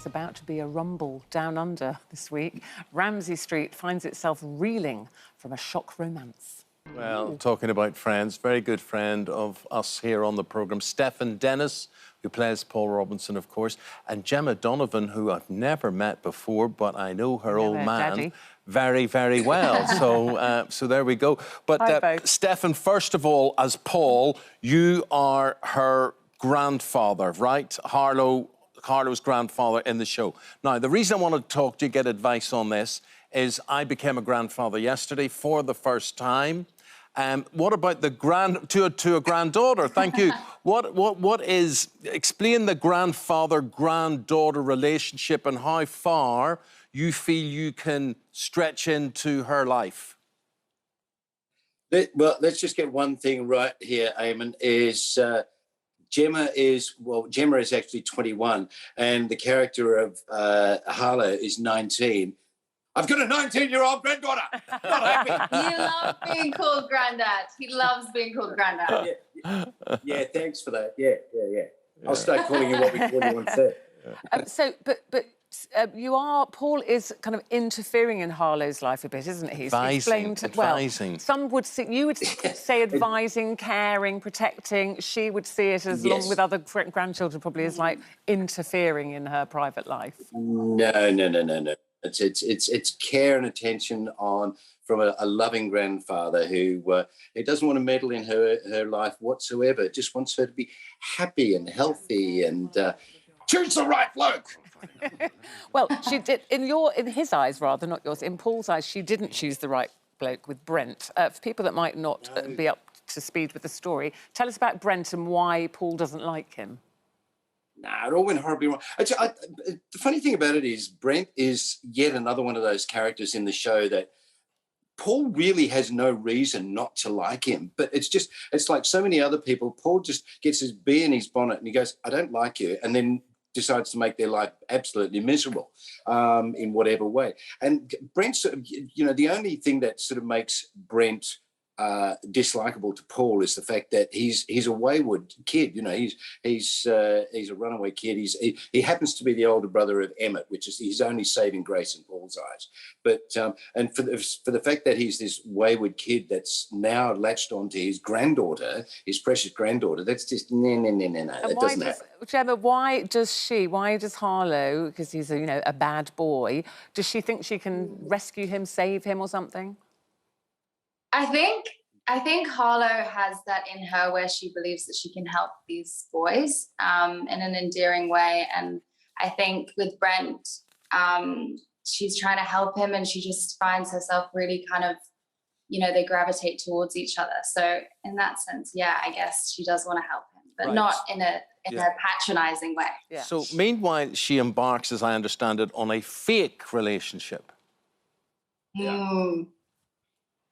is about to be a rumble down under this week. Ramsay Street finds itself reeling from a shock romance. Well, talking about friends, very good friend of us here on the programme, Stefan Dennis, who plays Paul Robinson, of course, and Jason Donovan, who I've never met before, but I know her old man Daddy. very, very well. So there we go. But Stefan, first of all, as Paul, you are her grandfather, right? Harlow's grandfather in the show. Now, the reason I want to talk to you, get advice on this, is I became a grandfather yesterday for the first time. What about to a granddaughter? Thank you. Explain the grandfather-granddaughter relationship and how far you feel you can stretch into her life. Well, let's just get one thing right here, Eamon, is Gemma is actually 21 and the character of Harlow is 19. I've got a 19-year-old granddaughter. Not happy. You love being called Granddad. He loves being called Granddad. Yeah, thanks for that. Yeah. I'll start calling you what we call you on set. Paul is kind of interfering in Harlow's life a bit, isn't he? Advising. Some would say, you would say advising, caring, protecting. She would see it as, along with other grandchildren, probably as like interfering in her private life. No. It's care and attention from a loving grandfather who doesn't want to meddle in her life whatsoever. Just wants her to be happy and healthy and choose the right bloke. Well, she did in his eyes, rather, not yours. In Paul's eyes, she didn't choose the right bloke with Brent. For people that might not be up to speed with the story, tell us about Brent and why Paul doesn't like him. Nah, it all went horribly wrong. The funny thing about it is Brent is yet another one of those characters in the show that Paul really has no reason not to like him. But it's like so many other people, Paul just gets his bee in his bonnet and he goes, I don't like you, and then decides to make their life absolutely miserable in whatever way. And Brent, the only thing that sort of makes Brent dislikable to Paul is the fact that he's a wayward kid. He's a runaway kid. He happens to be the older brother of Emmett, which is his only saving grace in Paul's eyes. But and for the fact that he's this wayward kid that's now latched onto his granddaughter, his precious granddaughter, that's just no. That doesn't happen. Gemma, why does Harlow, because he's a bad boy, does she think she can rescue him, save him, or something? I think Harlow has that in her where she believes that she can help these boys in an endearing way. And I think with Brent, she's trying to help him and she just finds herself really kind of, they gravitate towards each other. So in that sense, yeah, I guess she does want to help him, but not in a patronising way. Yeah. So meanwhile, she embarks, as I understand it, on a fake relationship. Yeah.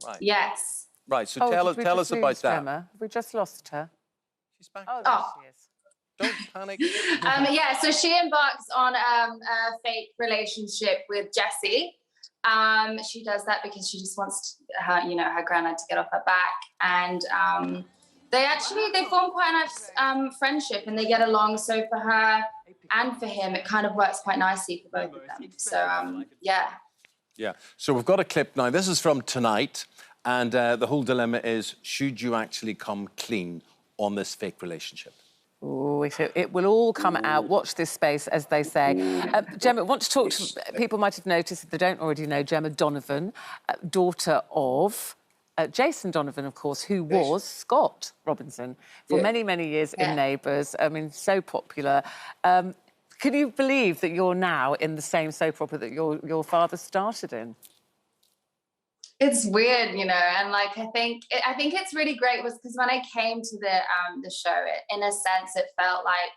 Right. Yes. Right, so tell us about that. Gemma? Have we just lost her? She's back. Oh, there she is. Don't panic. So she embarks on a fake relationship with Jessie. She does that because she just wants her granddad to get off her back. And they form quite a nice friendship and they get along. So for her and for him, it kind of works quite nicely for both of them. So, yeah. Yeah, so we've got a clip now. This is from tonight, and the whole dilemma is, should you actually come clean on this fake relationship? Oh, it will all come out. Watch this space, as they say. Gemma, I want to talk to people might have noticed, if they don't already know, Jemma Donovan, daughter of Jason Donovan, of course, who was Scott Robinson for many, many years in Neighbours. I mean, so popular. Can you believe that you're now in the same soap opera that your father started in? It's weird, and like I think it's really great was because when I came to the show, in a sense, it felt like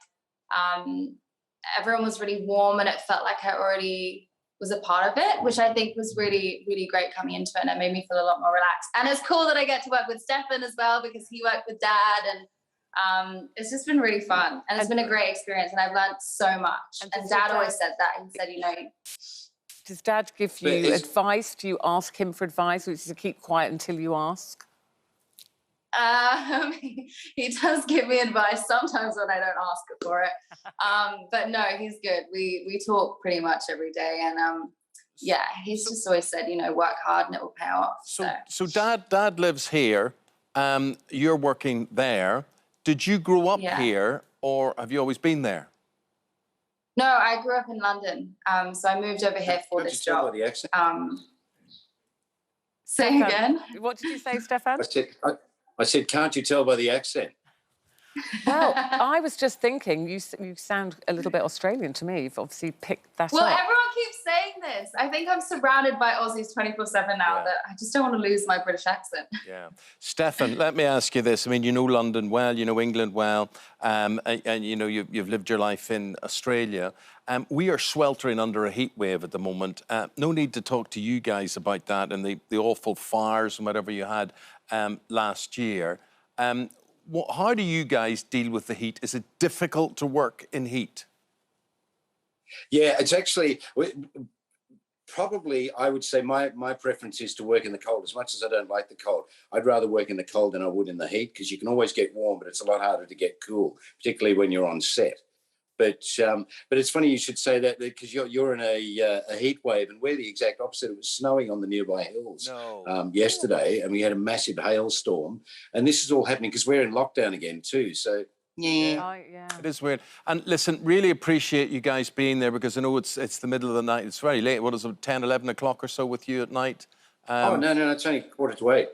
everyone was really warm and it felt like I already was a part of it, which I think was really, really great coming into it, and it made me feel a lot more relaxed. And it's cool that I get to work with Stefan as well because he worked with Dad and. It's just been really fun and it's been a great experience and I've learned so much. And Dad always said that. He said, Does Dad give you advice? Do you ask him for advice, or is it to keep quiet until you ask? He does give me advice sometimes when I don't ask for it. But no, he's good. We talk pretty much every day, and yeah, he's just always said, you know, work hard and it will pay off. So Dad lives here. You're working there. Did you grow up here, or have you always been there? No, I grew up in London. So I moved over here for this job. By the accent? Say again. What did you say, Stefan? I said, can't you tell by the accent? Well, I was just thinking, you sound a little bit Australian to me. You've obviously picked that Well, up. everyone keeps saying this. I think I'm surrounded by Aussies 24/7 now, that I just don't want to lose my British accent. Yeah. Stefan, let me ask you this. I mean, you know London well, you know England well, and you know, you've lived your life in Australia. We are sweltering under a heat wave at the moment. No need to talk to you guys about that and the awful fires and whatever you had last year. How do you guys deal with the heat? Is it difficult to work in heat? Yeah, it's actually probably, I would say my preference is to work in the cold. As much as I don't like the cold, I'd rather work in the cold than I would in the heat, because you can always get warm, but it's a lot harder to get cool, particularly when you're on set. But it's funny you should say that, because you're in a heat wave, and we're the exact opposite. It was snowing on the nearby hills yesterday, and we had a massive hailstorm. And this is all happening because we're in lockdown again too. So yeah. It is weird. And listen, really appreciate you guys being there, because I know it's the middle of the night. It's very late. What is it, 10, 11 o'clock or so with you at night? Oh no, it's only 7:45.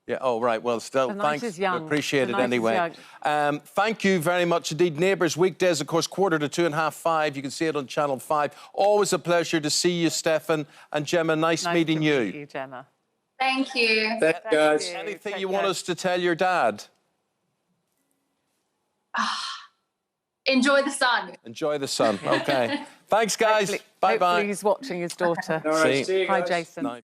Yeah, oh, right. Well, still, the night thanks. is young. Appreciate the it night anyway. Thank you very much indeed. Neighbours, weekdays, of course, 4:45 to 5:30. You can see it on Channel 5. Always a pleasure to see you, Stefan. And Gemma, nice meeting to you. meet you, Gemma. Thank you. Thanks, guys. Anything you want us to tell your dad? Enjoy the sun. Enjoy the sun. OK. Thanks, guys. Bye-bye. Hopefully he's watching his daughter. All right, see you guys. Hi, Jason. Nice.